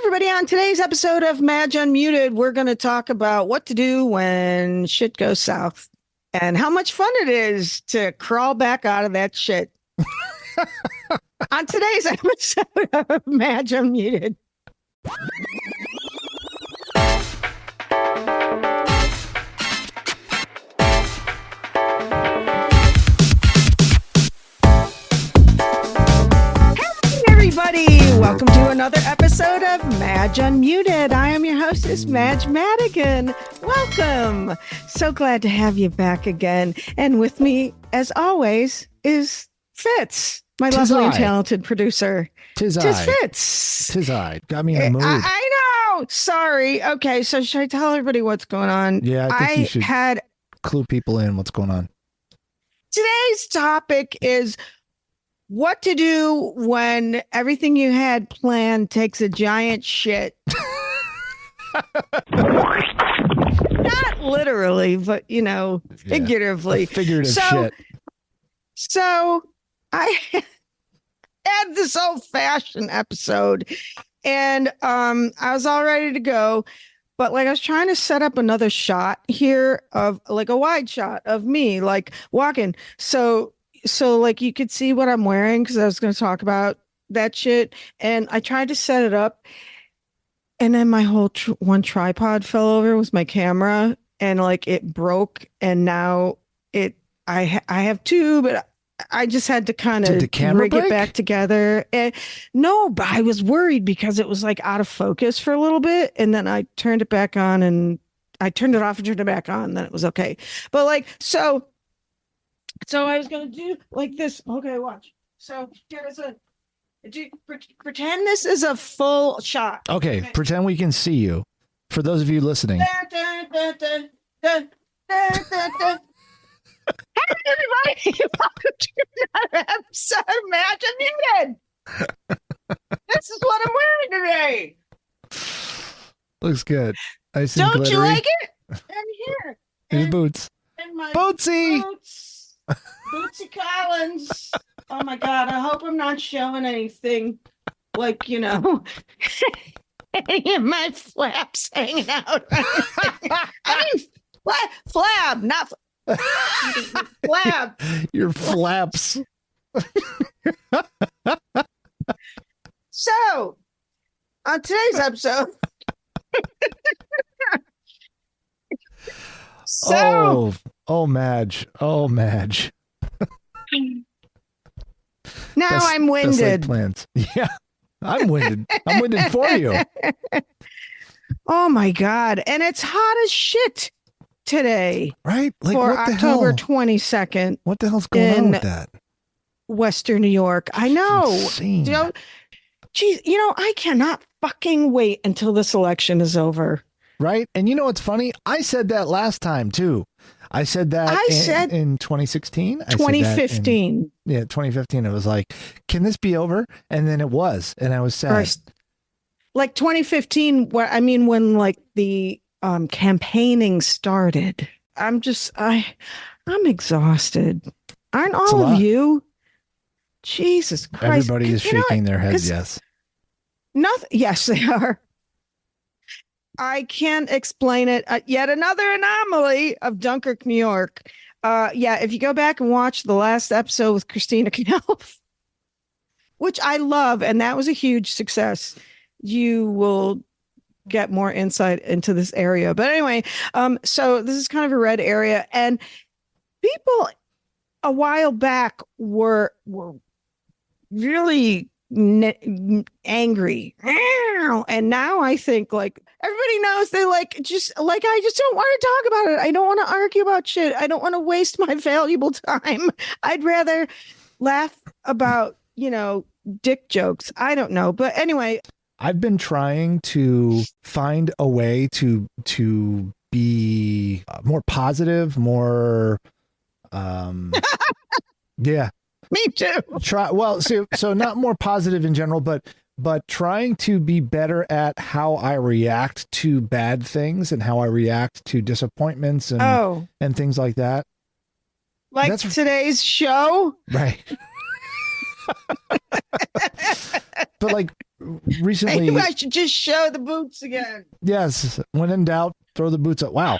everybody. On today's episode of Madge Unmuted, we're going to talk about what to do when shit goes south and how much fun it is to crawl back out of that shit. On today's episode of Madge Unmuted. Everybody, welcome to another episode of Madge Unmuted. I am your hostess, Madge Madigan. Welcome. So glad to have you back again. And with me, as always, is Fitz, my lovely and talented producer. Tis Fitz. Tis I. Got me in a mood. I know. Sorry. Okay, so should I tell everybody what's going on? Yeah, I think you should clue people in what's going on. Today's topic is what to do when everything you had planned takes a giant shit. Not literally, but, figuratively. Figurative shit. So I had this old-fashioned episode, and I was all ready to go. But I was trying to set up another shot here of a wide shot of me walking. So you could see what I'm wearing because I was going to talk about that shit. And I tried to set it up, and then my whole one tripod fell over with my camera, and it broke. And now I have two, but I just had to kind of rig it back together. And no, but I was worried because it was out of focus for a little bit, and then I turned it back on, and I turned it off and turned it back on, and then it was okay. But So I was going to do this. Okay, watch. So here's pretend this is a full shot. Okay, pretend we can see you. For those of you listening. Hey, everybody. Welcome to another episode of Madge Unmuted. This is what I'm wearing today. Looks good. Nice. Don't you like it? And here. Here's boots. And my Bootsy. Boots. Bootsy Collins. Oh my God. I hope I'm not showing anything any of my flaps hanging out. I mean, flab, not flab. Your flaps. So, on today's episode. Oh, Madge. Oh, Madge. Now I'm winded. Plans. Yeah, I'm winded. I'm winded for you. Oh my God. And it's hot as shit today. Right? For October 22nd. What the hell's going on with that? Western New York. I know. Geez, I cannot fucking wait until this election is over. Right? And what's funny? I said that last time too. I said that in 2016. 2015. 2015. It was can this be over? And then it was. And I was sad. First, 2015, when the campaigning started. I'm exhausted. Aren't all of you? Jesus Christ. Everybody is shaking their heads, yes. Yes, they are. I can't explain it. Yet another anomaly of Dunkirk, New York. If you go back and watch the last episode with Christina Knopf, which I love, and that was a huge success, you will get more insight into this area. But anyway, so this is kind of a red area, and people a while back were really angry, and now I think everybody knows they I just don't want to talk about it. I don't want to argue about shit. I don't want to waste my valuable time. I'd rather laugh about dick jokes. I don't know, but anyway, I've been trying to find a way to be more positive, more yeah. Me too. So not more positive in general, but trying to be better at how I react to bad things and how I react to disappointments and things like that. That's today's show? Right. But like recently, Maybe I should just show the boots again. yes, when in doubt, throw the boots up. Wow.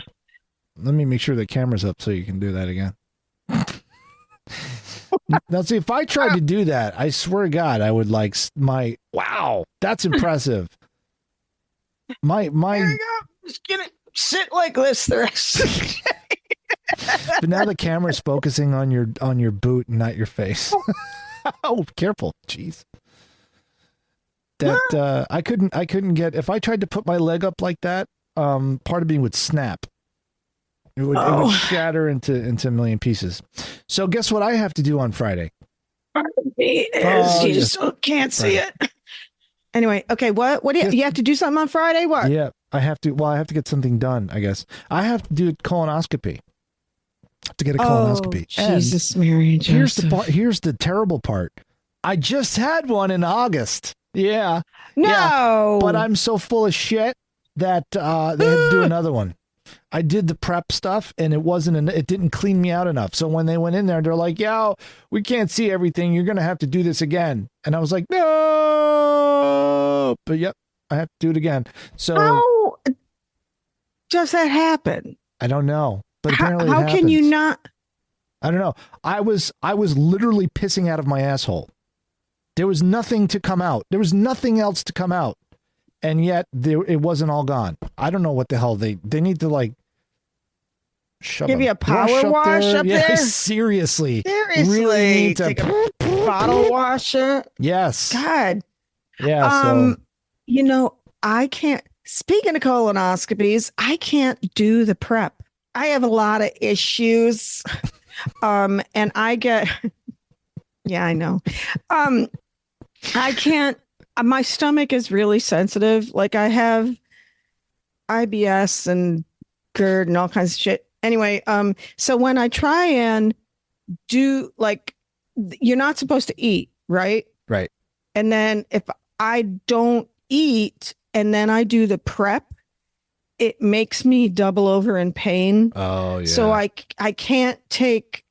Let me make sure the camera's up so you can do that again. Now, see, if I tried to do that, I swear to God, I would like my, wow, that's impressive. There you go. Just gonna sit like this the rest of the day. But now the camera's focusing on your boot and not your face. Oh, careful. Jeez. That I couldn't get, if I tried to put my leg up like that, part of me would snap. It would shatter into a million pieces. So guess what I have to do on Friday? You just can't see it. Anyway, okay, what do you have to do something on Friday? What? Yeah, I have to get something done, I guess. I have to do a colonoscopy. To get a colonoscopy. Jesus, Mary and Joseph. Here's the terrible part. I just had one in August. Yeah. No. Yeah. But I'm so full of shit that they had to do another one. I did the prep stuff and it didn't clean me out enough. So when they went in there, they're like, yo, we can't see everything. You're going to have to do this again. And I was like, no, but yep, I have to do it again. So how does that happen? I don't know, but apparently how can you not? I don't know. I was literally pissing out of my asshole. There was nothing to come out. There was nothing else to come out. And yet it wasn't all gone. I don't know what the hell they need to like give you a power wash up there. Seriously, really need to take a bottle washer. Yes. God. Yeah. I can't. Speaking of colonoscopies, I can't do the prep. I have a lot of issues, and I get. Yeah, I know. I can't. My stomach is really sensitive. Like I have IBS and GERD and all kinds of shit. Anyway, so when I try and do like, you're not supposed to eat, right? Right. And then if I don't eat and then I do the prep, it makes me double over in pain. Oh, yeah. So I can't take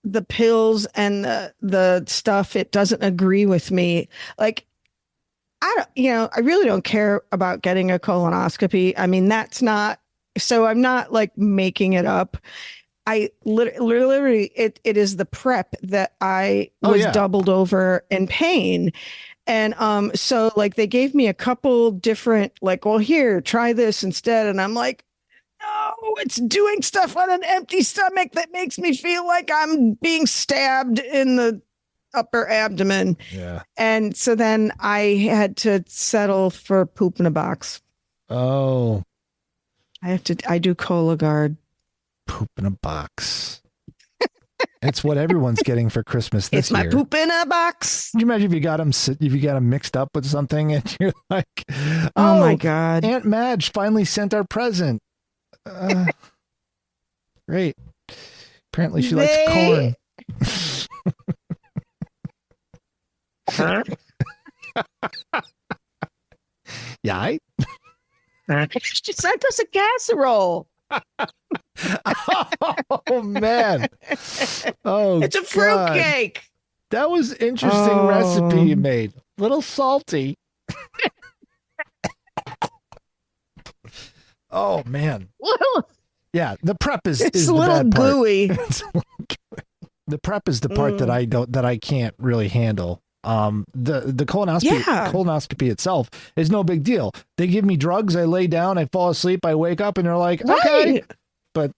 the pills and the stuff. It doesn't agree with me. Like, I really don't care about getting a colonoscopy. I mean, so I'm not like making it up. I literally, it is the prep that I was doubled over in pain. And so like they gave me a couple different, like, well, here, try this instead. And I'm like, no, it's doing stuff on an empty stomach that makes me feel like I'm being stabbed in the upper abdomen. Yeah. And so then I had to settle for poop in a box. Oh. I do Cologuard. Poop in a box. It's what everyone's getting for Christmas this year. It's my poop in a box. Can you imagine if you got them mixed up with something and you're like, oh my God. Aunt Madge finally sent our present. Great. Apparently she likes corn. Yeah, she sent us a casserole. Oh man! Oh, it's a fruitcake. That was interesting recipe you made. Little salty. Oh man! Yeah, the prep is it's the a little bad part. Gooey. The prep is the part that I can't really handle. The colonoscopy itself is no big deal. They give me drugs, I lay down, I fall asleep, I wake up and they're like, okay. But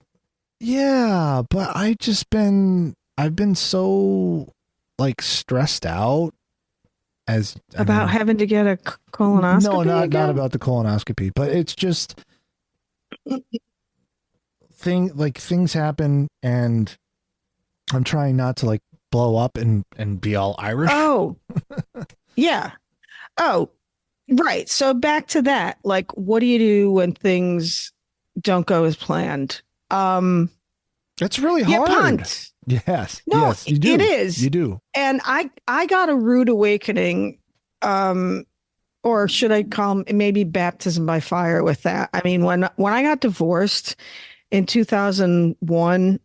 yeah, but I've been so like stressed out about having to get a colonoscopy. No, not about the colonoscopy, but it's just things happen and I'm trying not to like blow up and be all Irish. Oh, yeah. Oh, right. So back to that. Like, what do you do when things don't go as planned? It's really hard. Punt. Yes. No, yes, you do. It is. You do. And I got a rude awakening, or should I call maybe baptism by fire with that? I mean, when I got divorced in 2001,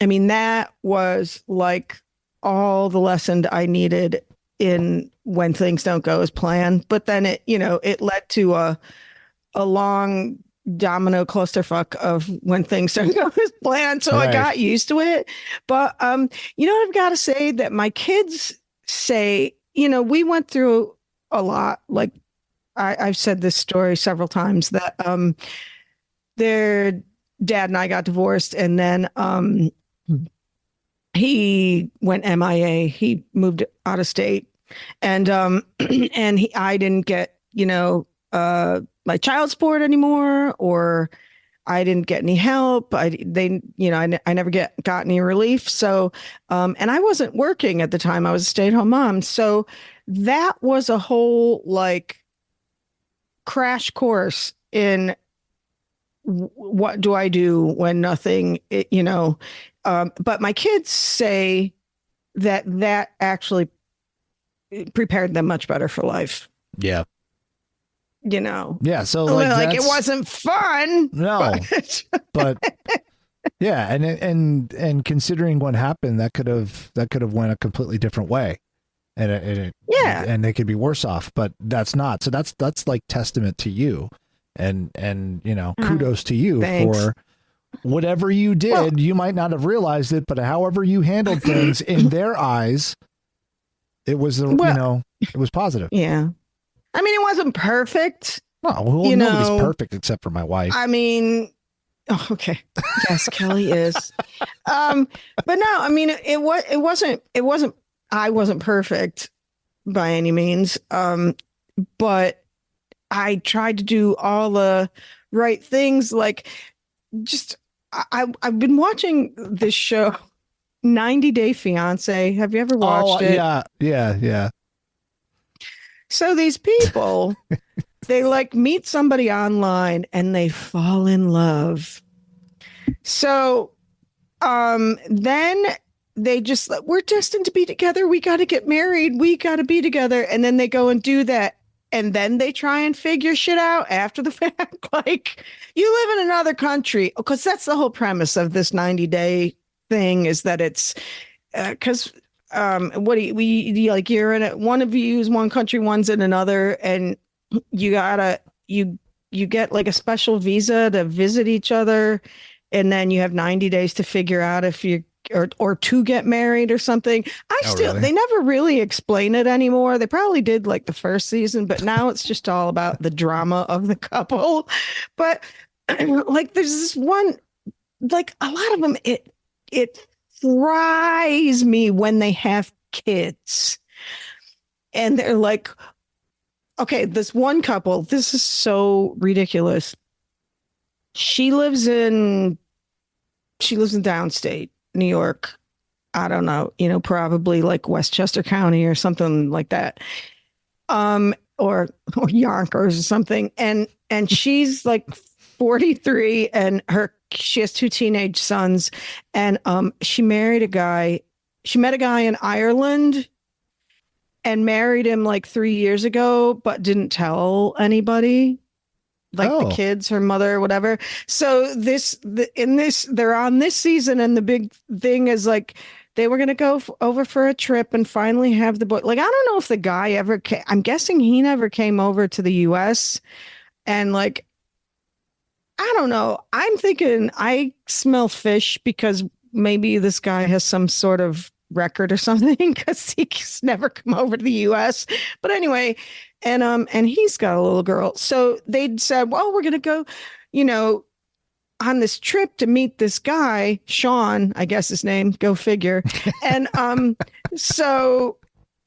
I mean, that was like all the lesson I needed in when things don't go as planned. But then it led to a long domino clusterfuck of when things don't go as planned. So I Right. got used to it. But you know what I've got to say that my kids say, we went through a lot. Like I've said this story several times that their dad and I got divorced, and then he went MIA. He moved out of state, and and I didn't get my child support anymore, or I didn't get any help. I never got any relief. So, and I wasn't working at the time. I was a stay-at-home mom. So that was a whole like crash course in what do I do when nothing, but my kids say that actually prepared them much better for life. Yeah. Yeah. So like it wasn't fun. No, but yeah. And considering what happened, that could have went a completely different way. And they could be worse off, but that's not. So that's like testament to you and kudos to you for whatever you did. Well, you might not have realized it, but however you handled things in their eyes, it was, it was positive. Yeah. I mean, it wasn't perfect. Well, nobody's perfect except for my wife. I mean, okay. Yes, Kelly is. But no, I mean, it wasn't, I wasn't perfect by any means. But I tried to do all the right things. Like I've been watching this show, 90 Day Fiance. Have you ever watched it? Yeah. So these people, they like meet somebody online and they fall in love. So then they just, we're destined to be together. We got to get married. We got to be together. And then they go and do that. And then they try and figure shit out after the fact. Like, you live in another country, because that's the whole premise of this 90-day thing, is that it's because what do you like, you're in it, one of you is one country, one's in another, and you get like a special visa to visit each other, and then you have 90 days to figure out if you or to get married or something. Really? They never really explain it anymore. They probably did like the first season, but now it's just all about the drama of the couple. But like there's this one, like a lot of them, it fries me when they have kids and they're like, okay, this one couple, this is so ridiculous. She lives in downstate New York. I don't know, probably like Westchester County or something like that. Or Yonkers or something. And she's like 43 and she has two teenage sons. And she met a guy in Ireland and married him like 3 years ago, but didn't tell anybody. Like the kids, her mother, whatever. So they're on this season, and the big thing is like they were going to go over for a trip and finally have the boy. Like, I don't know if the guy ever came. I'm guessing he never came over to the US. And like, I don't know. I'm thinking I smell fish because maybe this guy has some sort of record or something, because he's never come over to the US. But anyway, and he's got a little girl. So they'd said, well, we're gonna go, on this trip to meet this guy, Sean, I guess his name, go figure. And so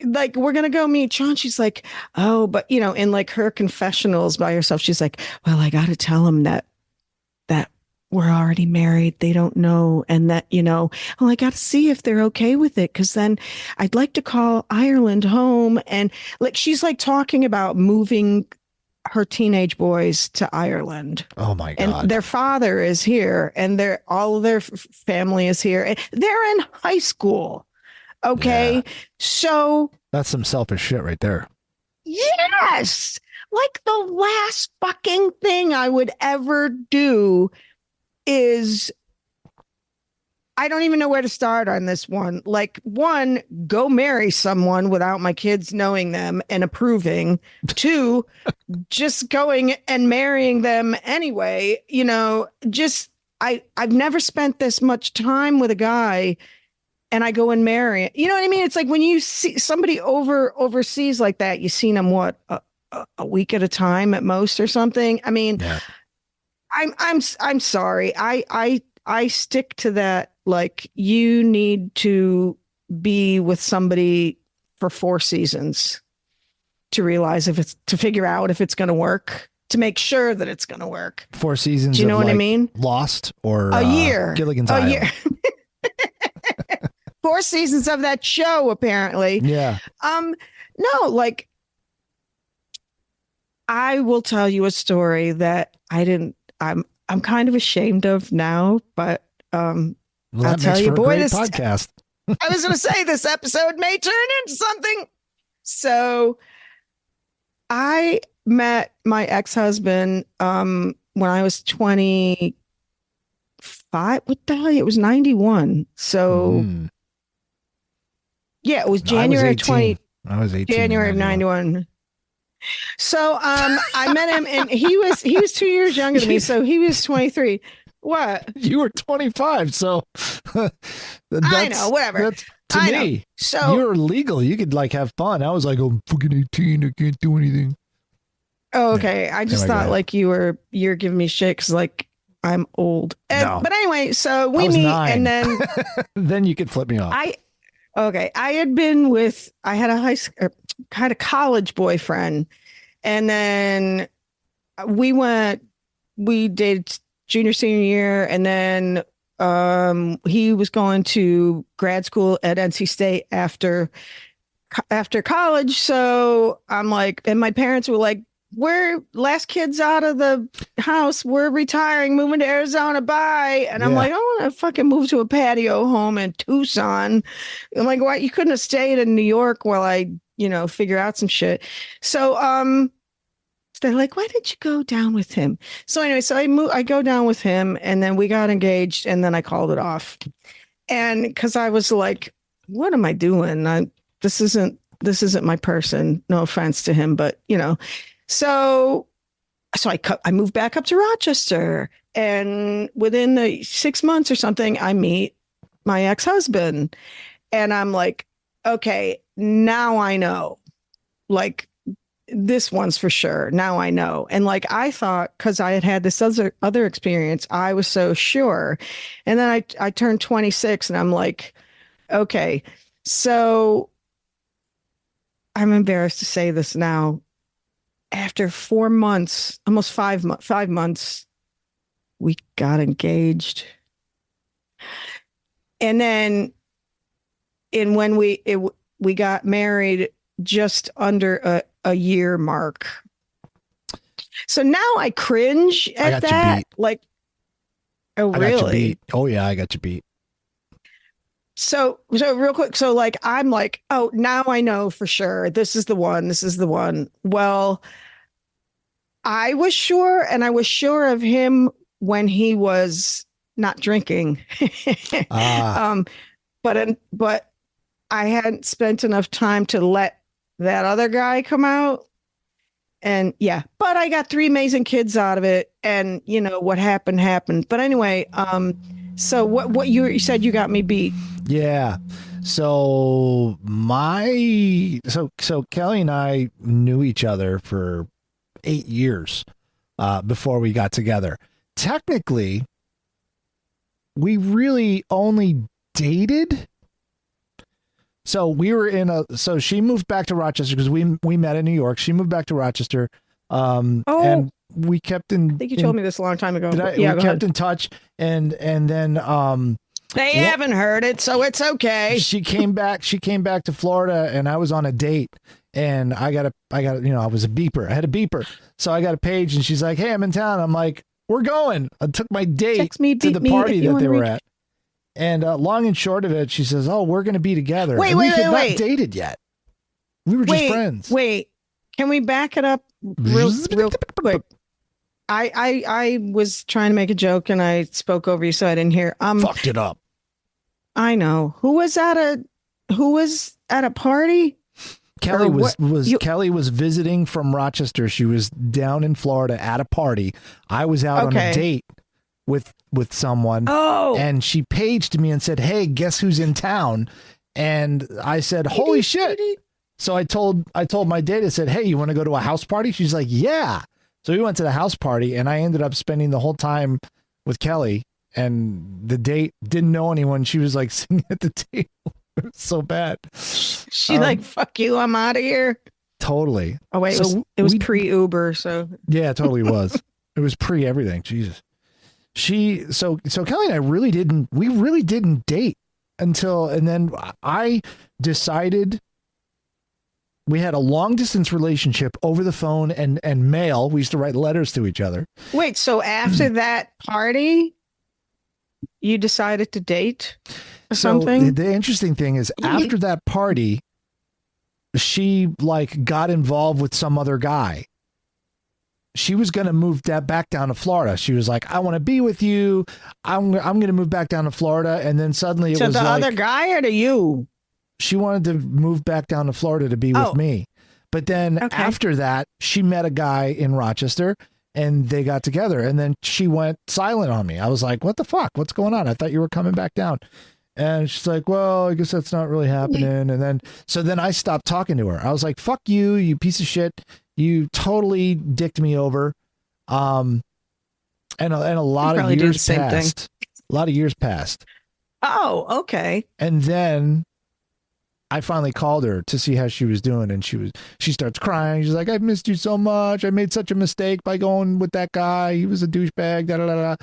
like we're gonna go meet Sean. She's like, oh, but in like her confessionals by herself, she's like, well, I gotta tell him that we're already married. They don't know. And that, well, I got to see if they're okay with it. Cause then I'd like to call Ireland home. And like, she's like talking about moving her teenage boys to Ireland. Oh my God. And their father is here and all of their family is here. And they're in high school. Okay. Yeah. So that's some selfish shit right there. Yes. Like the last fucking thing I would ever do is I don't even know where to start on this one. Like, one, go marry someone without my kids knowing them and approving. Two, just going and marrying them anyway. Just I've never spent this much time with a guy and I go and marry it. You know what I mean? It's like when you see somebody overseas like that, you've seen them a week at a time at most or something. I mean, yeah. I'm sorry. I stick to that. Like, you need to be with somebody for 4 seasons to realize to figure out if it's going to work, to make sure that it's going to work. 4 seasons. Do you know what I mean? Lost or a year, Gilligan's Island. Year. 4 seasons of that show, apparently. Yeah. No, like, I will tell you a story that I'm kind of ashamed of now, but I'll tell you, boy, this podcast. I was going to say this episode may turn into something. So I met my ex-husband when I was 25. What the hell? It was 91. So yeah, it was January 20. I was 18. January of 91. So I met him and he was 2 years younger than me. So he was 23. What? You were 25, so I know, whatever. To I me, know. So you're legal. You could like have fun. I was like, I'm fucking 18. I can't do anything. Oh, okay. I just thought like you're giving me shit because like I'm old. No. But anyway, so we meet 9. and then then you could flip me off. I had a college boyfriend, and then we dated junior, senior year, and then he was going to grad school at NC State after college. So I'm like, and my parents were like, we're last kids out of the house. We're retiring, moving to Arizona. Bye. And I'm like, I want to fucking move to a patio home in Tucson. I'm like, why? You couldn't have stayed in New York while I, figure out some shit. So, they're like, why did you go down with him? So anyway, I go down with him, and then we got engaged, and then I called it off. And because I was like, what am I doing? This isn't my person. No offense to him, but so I moved back up to Rochester, and within the 6 months or something, I meet my ex-husband, and I'm like, okay, now I know, like, this one's for sure. Now I know. And like, I thought, because I had this other experience, I was so sure. And then I turned 26 and I'm like, okay, so I'm embarrassed to say this now. After 4 months, almost 5 months, we got engaged. And then when we got married just under a year mark. So now I cringe at that. Like, oh, really? I got you beat. Oh yeah, I got you beat. So real quick. So like, I'm like, oh, now I know for sure. This is the one. This is the one. Well, I was sure, and I was sure of him when he was not drinking. But I hadn't spent enough time to let that other guy come out. And yeah, but I got 3 amazing kids out of it. And what happened. But anyway, so what you said you got me beat. Yeah. So so Kelly and I knew each other for 8 years before we got together. Technically, we really only dated. So we were so she moved back to Rochester because we met in New York. She moved back to Rochester. And we kept in. I think you told me this a long time ago. We kept in touch, and then they haven't heard it, so it's okay. She came back to Florida, and I was on a date, and I was a beeper. I had a beeper, so I got a page, and she's like, "Hey, I'm in town." I'm like, "We're going." I took my date to the party that they were at. And long and short of it, she says, "Oh, we're going to be together." We had not dated yet. We were just friends. Wait, can we back it up real quick? I was trying to make a joke and I spoke over you, so I didn't hear. Fucked it up. I know. Who was at a party? Kelly Kelly was visiting from Rochester. She was down in Florida at a party. I was out on a date with someone. Oh. And she paged me and said, "Hey, guess who's in town?" And I said, "Holy shit." So I told my date, I said, "Hey, you want to go to a house party?" She's like, "Yeah." So we went to the house party, and I ended up spending the whole time with Kelly, and the date didn't know anyone. She was like sitting at the table. It was so bad. She like, "Fuck you, I'm out of here." Totally. Oh wait, it was pre-Uber, so yeah, it totally was. It was pre everything. Jesus. So Kelly and I really didn't date until, and then I decided. We had a long distance relationship over the phone and mail. We used to write letters to each other. Wait, so after that party, you decided to date or something? The interesting thing is, after that party, she like got involved with some other guy. She was going to move back down to Florida. She was like, "I want to be with you. I'm going to move back down to Florida." And then suddenly it was the other guy or to you? She wanted to move back down to Florida to be with me. But then after that, she met a guy in Rochester and they got together, and then she went silent on me. I was like, "What the fuck? What's going on? I thought you were coming back down." And she's like, "Well, I guess that's not really happening." And then I stopped talking to her. I was like, "Fuck you, you piece of shit. You totally dicked me over." And a lot of years passed. A lot of years passed. Oh, okay. And then I finally called her to see how she was doing, and she starts crying. She's like, "I've missed you so much. I made such a mistake by going with that guy. He was a douchebag, da da da."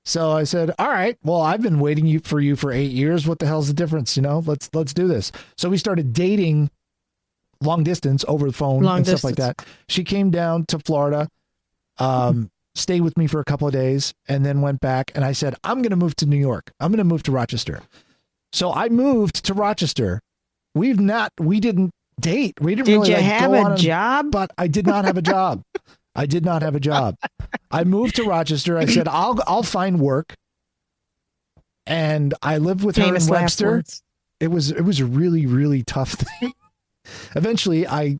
So I said, "All right, well, I've been waiting for you for 8 years. What the hell's the difference? You know, let's do this." So we started dating long distance over the phone and stuff like that. She came down to Florida, stayed with me for a couple of days, and then went back. And I said, "I'm going to move to New York. I'm going to move to Rochester." So I moved to Rochester. We didn't date. We didn't really have a job? But I did not have a job. I did not have a job. I moved to Rochester. I said, I'll find work. And I lived with her in Webster. It was a really, really tough thing. Eventually I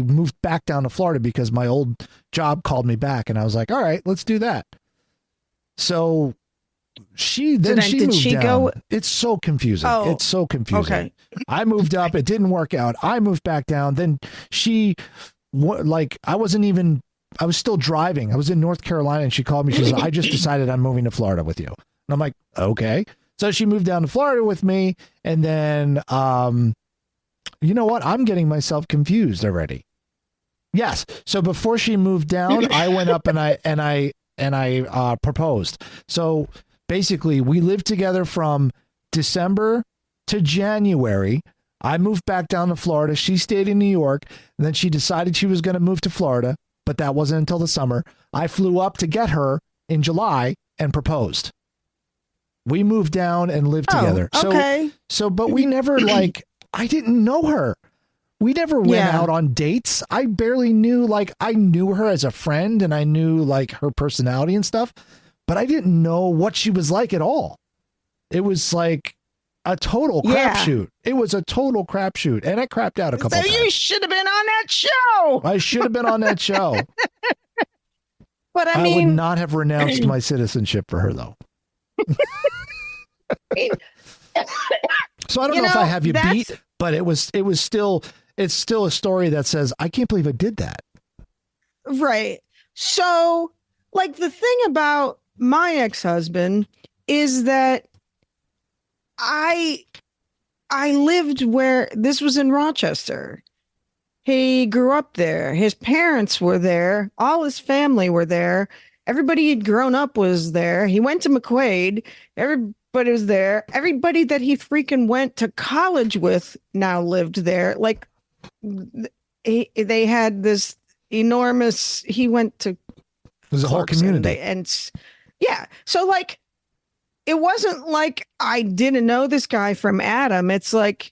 moved back down to Florida because my old job called me back, and I was like, "All right, let's do that." So she moved down. It's so confusing. It's so confusing. Okay. I moved up. It didn't work out. I moved back down. Then I was still driving. I was in North Carolina, and she called me. She said, "I just decided I'm moving to Florida with you." And I'm like, "Okay." So she moved down to Florida with me. And then, you know what? I'm getting myself confused already. Yes. So before she moved down, I went up and I proposed. So basically, we lived together from December to January. I moved back down to Florida. She stayed in New York, and then she decided she was going to move to Florida, but that wasn't until the summer. I flew up to get her in July and proposed. We moved down and lived together. Okay. But we never I didn't know her. We never went out on dates. I barely knew, I knew her as a friend, and I knew her personality and stuff, but I didn't know what she was like at all. It was like a total crapshoot. It was a total crapshoot, and I crapped out a couple times. You should have been on that show. I should have been on that show. But I would not have renounced my citizenship for her, though. So I don't know if I have you beat, but it's still a story that says, I can't believe I did that. Right. So the thing about my ex-husband is that I lived where this was in Rochester. He grew up there. His parents were there. All his family were there. Everybody he'd grown up was there. He went to McQuaid. Everybody was there. Everybody that he freaking went to college with now lived there. They had this enormous, he went to there's a whole community. So it wasn't like I didn't know this guy from Adam. It's like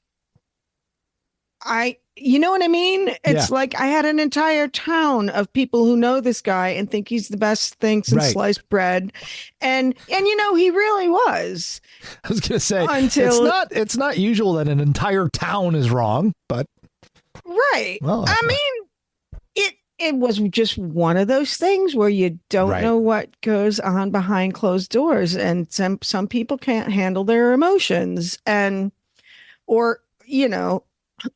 you know what I mean? Yeah. It's like I had an entire town of people who know this guy and think he's the best thing since Right. sliced bread. And you know, he really was. I was gonna say Until it's not usual that an entire town is wrong, but right. well, I mean, it was just one of those things where you don't right. know what goes on behind closed doors, and some people can't handle their emotions, and or you know,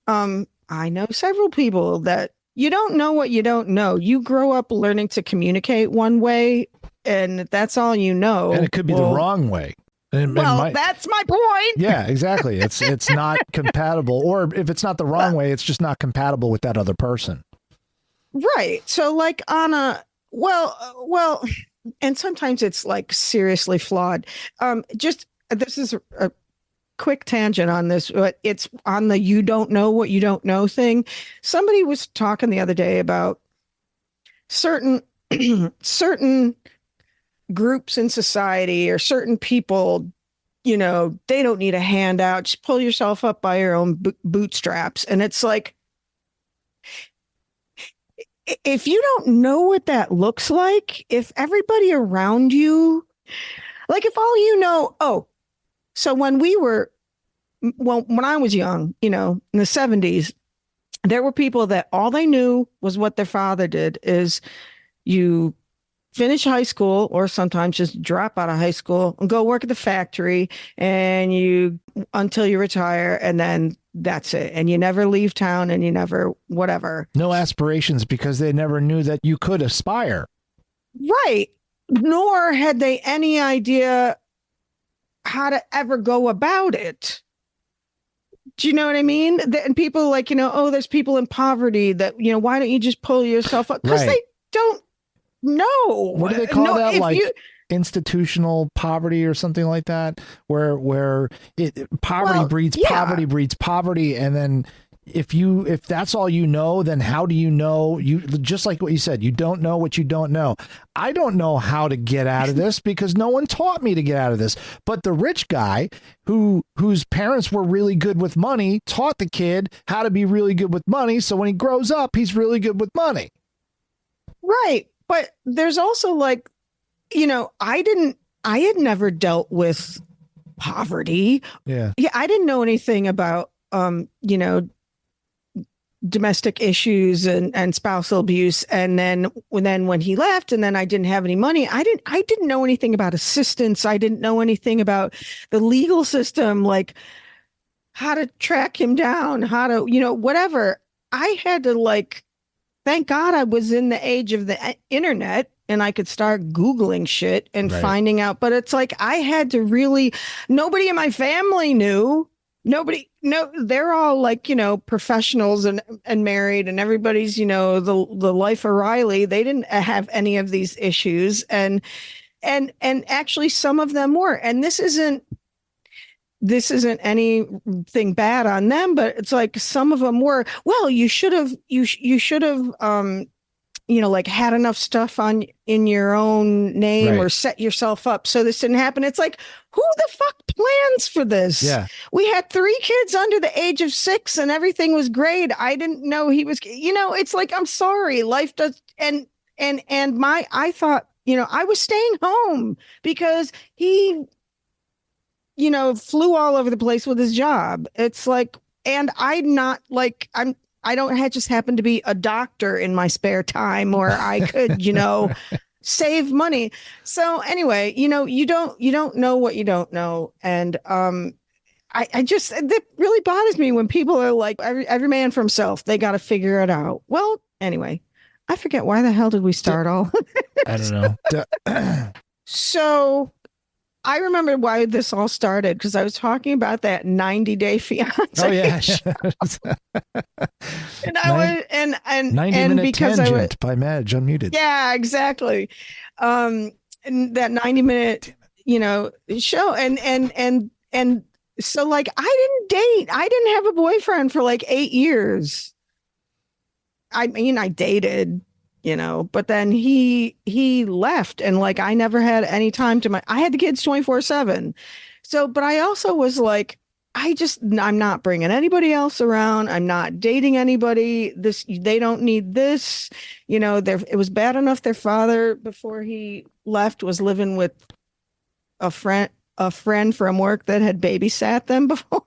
I know several people that you don't know what you don't know. You grow up learning to communicate one way, and that's all you know. And it could be the wrong way. Well, that's my point. Yeah, exactly. It's not compatible, or if it's not the wrong way, it's just not compatible with that other person. Right. So like on a well, and sometimes it's like seriously flawed. Just this is a quick tangent on this, but it's on the you don't know what you don't know thing. Somebody was talking the other day about certain certain groups in society or certain people, you know, they don't need a handout. Just pull yourself up by your own bootstraps. And it's like, if you don't know what that looks like, if everybody around you, like if all you know, oh, so when I was young, you know, in the 70s, there were people that all they knew was what their father did is you finish high school or sometimes just drop out of high school and go work at the factory and you until you retire, and then that's it. And you never leave town and you never whatever. No aspirations because they never knew that you could aspire. Right. Nor had they any idea how to ever go about it. Do you know what I mean? And people like, you know, oh, there's people in poverty that, you know, why don't you just pull yourself up? Because they don't know. What do they call that? Like institutional poverty or something like that, where poverty breeds poverty, and then if that's all you know, then how do you know? You just like what you said, you don't know what you don't know. I don't know how to get out of this because no one taught me to get out of this. But the rich guy whose parents were really good with money taught the kid how to be really good with money. So when he grows up, he's really good with money. Right. But there's also like, you know, I had never dealt with poverty. Yeah. I didn't know anything about, you know, domestic issues and spousal abuse. And then when he left and then I didn't have any money, I didn't know anything about assistance. I didn't know anything about the legal system, like how to track him down, how to, you know, whatever. I had to like, thank God I was in the age of the internet and I could start Googling shit and finding out. But it's like, I had to really, nobody in my family knew. They're all like, you know, professionals and married, and everybody's, you know, the life of Riley. They didn't have any of these issues. And actually some of them were, and this isn't anything bad on them, but it's like some of them were, well, you should have, you know, like had enough stuff in your own name or set yourself up so this didn't happen. It's like, who the fuck plans for this? Yeah. We had 3 kids under the age of 6 and everything was great. I didn't know he was, you know, it's like, I'm sorry, life does. And I thought, you know, I was staying home because he, you know, flew all over the place with his job. It's like, and I'm not like, I don't just happen to be a doctor in my spare time where I could, you know, save money. So anyway, you know, you don't know what you don't know. And I just, that really bothers me when people are like, every man for himself, they got to figure it out. Well, anyway, I forget why the hell did we start all? I don't know. So I remember why this all started because I was talking about that 90-day fiance. Oh yeah. And I was and 90-minute because tangent by Madge Unmuted. Yeah, exactly. And that 90-minute, you know, show and so like I didn't have a boyfriend for like 8 years. I mean, I dated, you know, but then he left and like I never had any time I had the kids 24/7. So, but I also was like, I'm not bringing anybody else around. I'm not dating anybody. They don't need this. It was bad enough their father before he left was living with a friend from work that had babysat them before.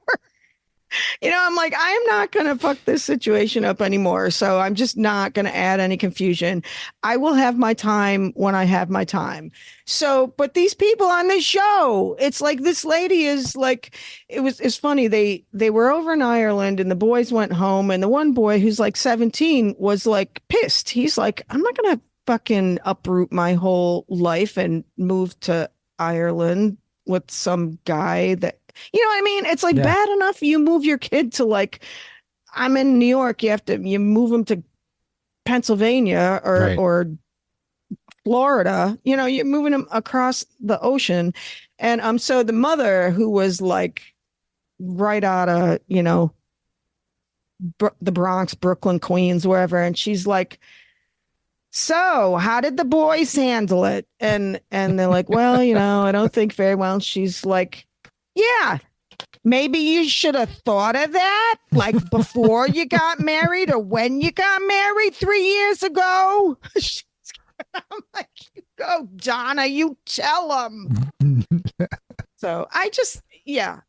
I'm like, I am not going to fuck this situation up anymore. So I'm just not going to add any confusion. I will have my time when I have my time. So, but these people on this show, it's like this lady is like, it's funny. They were over in Ireland and the boys went home, and the one boy who's like 17 was like pissed. He's like, I'm not going to fucking uproot my whole life and move to Ireland with some guy that, you know what I mean? It's like bad enough you move your kid to like, I'm in New York, you move them to Pennsylvania or Florida, you're moving them across the ocean. And so the mother, who was like right out of, the Bronx, Brooklyn, Queens, wherever, and she's like, so how did the boys handle it? And they're like, well, I don't think very well. And she's like, yeah, maybe you should have thought of that, like before you got married or when you got married 3 years ago. I'm like, you go, Donna, you tell them. So I just, I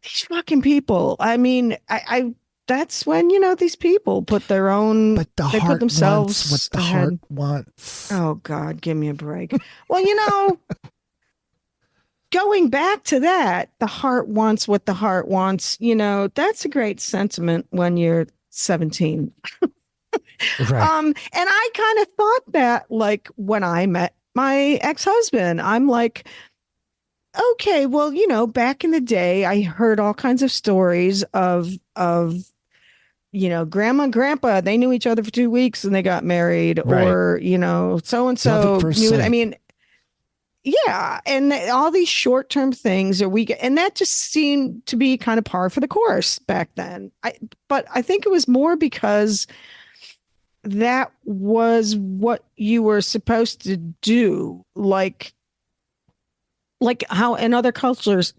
these fucking people. I mean, I that's when these people put their own, but they put themselves what the heart wants. Oh God, give me a break. Well, going back to that, the heart wants what the heart wants. That's a great sentiment when you're 17. Right. And I kind of thought that like when I met my ex-husband, I'm like, okay, well, back in the day, I heard all kinds of stories of grandma and grandpa, they knew each other for 2 weeks and they got married, right. or so and so knew it. I mean, yeah, and all these short-term things and that just seemed to be kind of par for the course back then. But I think it was more because that was what you were supposed to do, like how in other cultures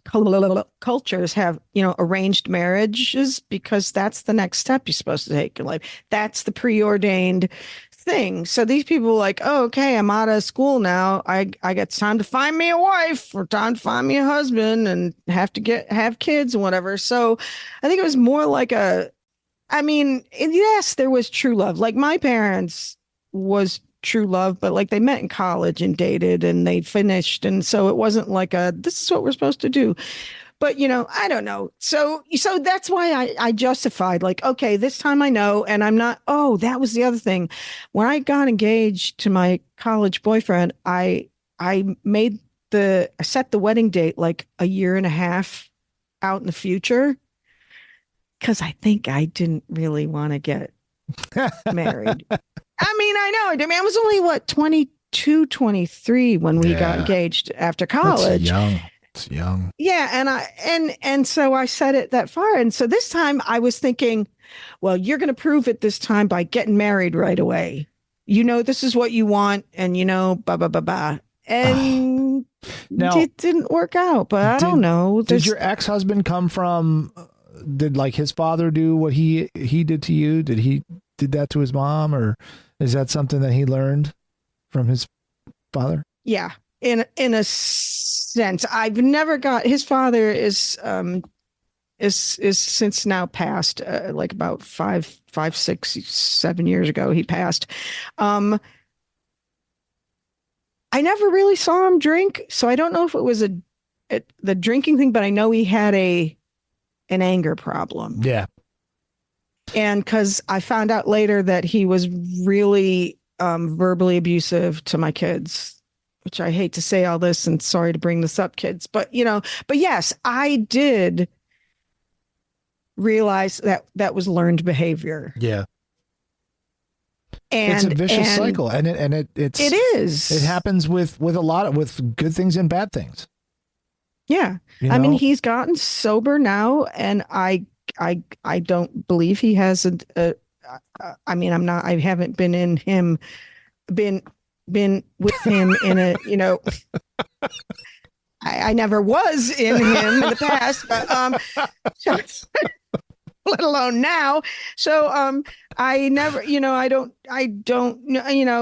have arranged marriages, because that's the next step you're supposed to take in life. That's the preordained thing. So these people are like, oh, okay, I'm out of school now. I got time to find me a wife or time to find me a husband and have kids and whatever. So I think it was more like yes, there was true love. Like my parents was true love, but like they met in college and dated and they finished. And so it wasn't like this is what we're supposed to do. But, I don't know. So that's why I justified like, okay, this time I know. And I'm not, oh, that was the other thing. When I got engaged to my college boyfriend, I set the wedding date like a year and a half out in the future, because I think I didn't really want to get married. I know. I mean, I was only 22, 23 when we got engaged after college. It's young. Yeah, and so I set it that far. And so this time I was thinking, well, you're going to prove it this time by getting married right away. This is what you want, and blah blah blah blah. And now, it didn't work out, but I don't know. Did your ex-husband come from? Did like his father do what he did to you? Did he did that to his mom, or is that something that he learned from his father? Yeah, in a sense, I've never got. His father is since now passed, like about 5, 6, 7 years ago. He passed. I never really saw him drink, so I don't know if it was the drinking thing, but I know he had an anger problem. Yeah. And because I found out later that he was really verbally abusive to my kids, which I hate to say all this and sorry to bring this up, kids, but yes, I did realize that was learned behavior. Yeah. And it's a vicious cycle, and it is. It happens with good things and bad things. Yeah. I mean, he's gotten sober now, and I don't believe he has I haven't been with him in a, I never was in him in the past, but let alone now. So I never, I don't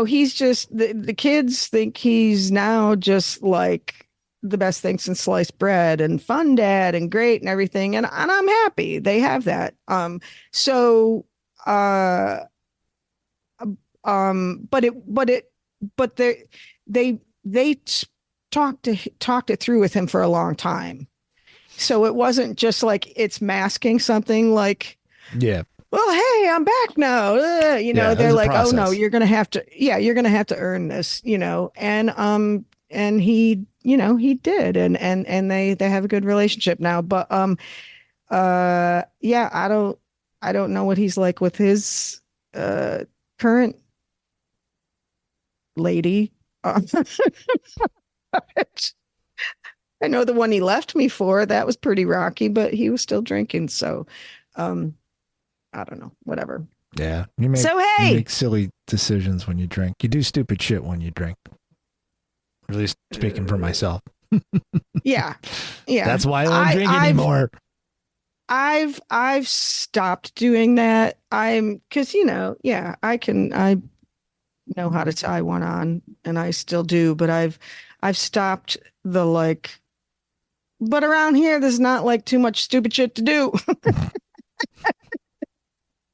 he's just the kids think he's now just like the best thing since sliced bread and fun dad and great and everything. And I'm happy they have that. So uh but they talked it through with him for a long time. So it wasn't just like it's masking something like, yeah, well, hey, I'm back now. They're like, oh no, you're gonna have to earn this, and he did, and they have a good relationship now. But yeah, I don't know what he's like with his current lady. I know the one he left me for, that was pretty rocky, but he was still drinking. So, I don't know, whatever. Yeah. You make silly decisions when you drink. You do stupid shit when you drink. At least speaking for myself. Yeah. Yeah. That's why I don't drink anymore. I've stopped doing that. I know how to tie one on and I still do, but I've stopped the like, but around here, there's not like too much stupid shit to do.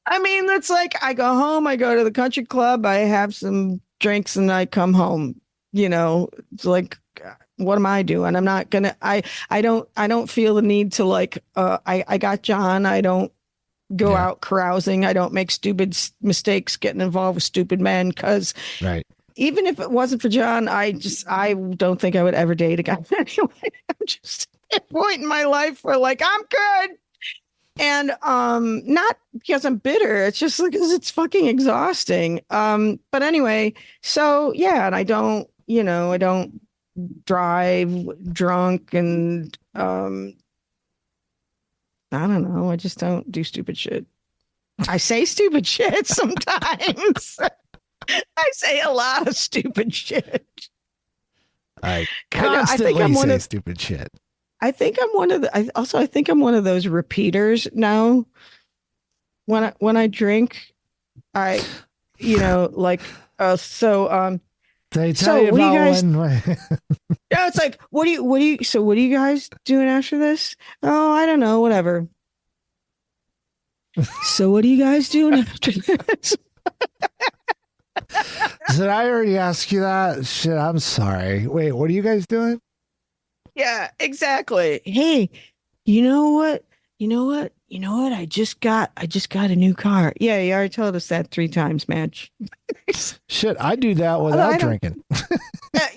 I mean, that's like I go home, I go to the country club, I have some drinks and I come home. It's like, what am I doing? I'm not gonna, I don't feel the need to like, I got John. I don't go out carousing. I don't make stupid mistakes getting involved with stupid men. Cause even if it wasn't for John, I don't think I would ever date a guy anyway. I'm just at a point in my life where like, I'm good. And not because I'm bitter, it's just because it's fucking exhausting. But anyway, so yeah, and I don't drive drunk and I don't know, I just don't do stupid shit. I say stupid shit sometimes. I say a lot of stupid shit. I constantly say stupid shit. I think I'm one of those repeaters now. When I drink, I, like, they tell you about guys, yeah, it's like, what are you guys doing after this? Oh, I don't know, whatever. So what are you guys doing after this? Did I already ask you that? Shit, I'm sorry. Wait, what are you guys doing? Yeah, exactly. Hey, you know what? I just got a new car. Yeah, you already told us that 3 times, Madge. Shit, I do that without drinking.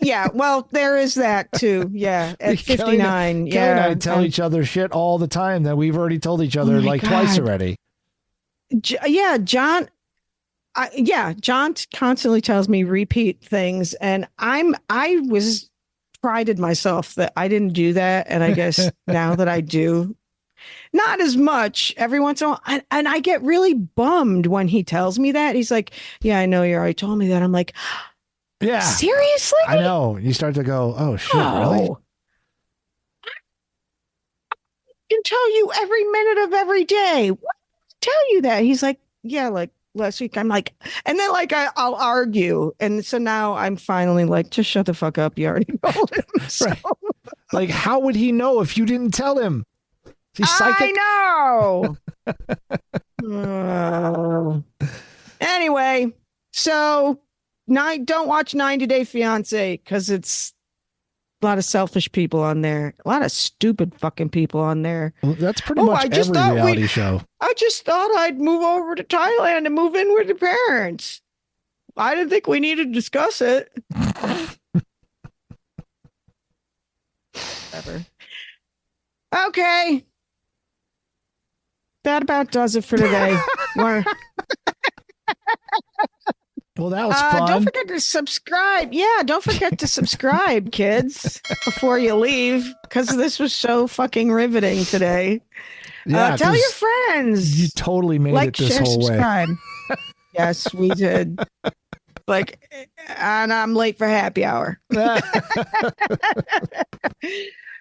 Yeah, well, there is that too. Yeah, at 59. Kelly and I tell each other shit all the time that we've already told each other twice already. Yeah, John. John constantly tells me repeat things, and I was prided myself that I didn't do that, and I guess now that I do, not as much every once in a while, and I get really bummed when he tells me that. He's like, "Yeah, I know you already told me that." I'm like, "Yeah, seriously?" I know. You start to go, "Oh shit, really?" I can tell you every minute of every day. What tell you that? He's like, "Yeah, like." Last week, I'm like, and then like I'll argue, and so now I'm finally like, just shut the fuck up. You already told him. So. Right. Like, how would he know if you didn't tell him? He's psychic. I know. Anyway, so don't watch 90 Day Fiance because it's a lot of selfish people on there, a lot of stupid fucking people on there. Well, that's pretty much every reality show. I just thought I'd move over to Thailand and move in with the parents. I didn't think we needed to discuss it. Whatever. Okay. That about does it for today. Well, that was fun. Don't forget to subscribe. Yeah, don't forget to subscribe, kids, before you leave, because this was so fucking riveting today. Yeah, tell your friends. You totally made it this whole subscribe. Way. Yes, we did. And I'm late for happy hour.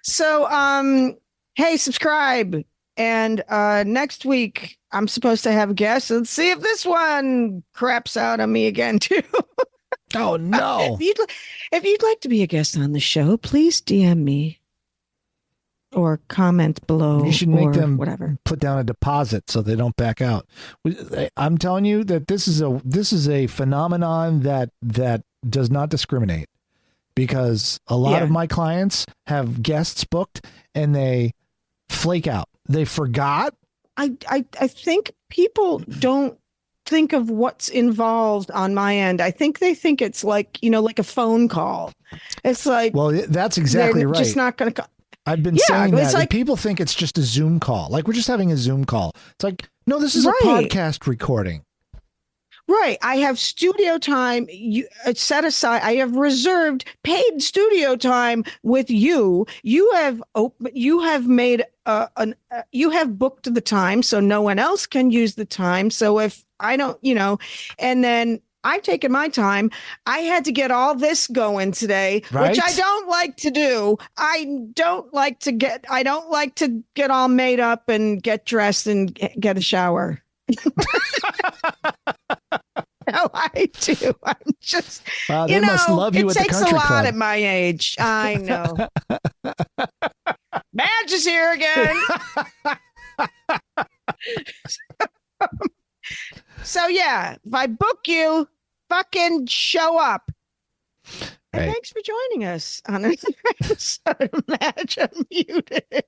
So, hey, subscribe. And next week I'm supposed to have a guest. Let's see if this one craps out on me again too. Oh no. If you'd like to be a guest on the show, please DM me or comment below. You should make them whatever. Put down a deposit so they don't back out. I'm telling you that this is a phenomenon that does not discriminate, because a lot of my clients have guests booked and they flake out. They forgot. I think people don't think of what's involved on my end. I think they think it's like, like a phone call. It's like, well, that's exactly right. Just not going to. I've been saying that. Like, people think it's just a Zoom call. Like, we're just having a Zoom call. It's like, no, this is a podcast recording. Right. I have studio time set aside. I have reserved paid studio time with you. You have made you have booked the time so no one else can use the time. So if I don't, and then I've taken my time. I had to get all this going today, which I don't like to do. I don't like to get all made up and get dressed and get a shower. No, I do. I'm just, they must love you at the country club. It takes a lot at my age. I know. Madge is here again. So yeah, if I book you, fucking show up. And thanks for joining us on another episode of Madge Unmuted.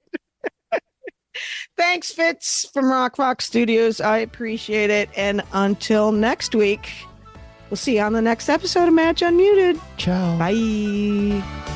Thanks, Fitz from Rock Fox Studios. I appreciate it. And until next week, we'll see you on the next episode of Madge Unmuted. Ciao. Bye.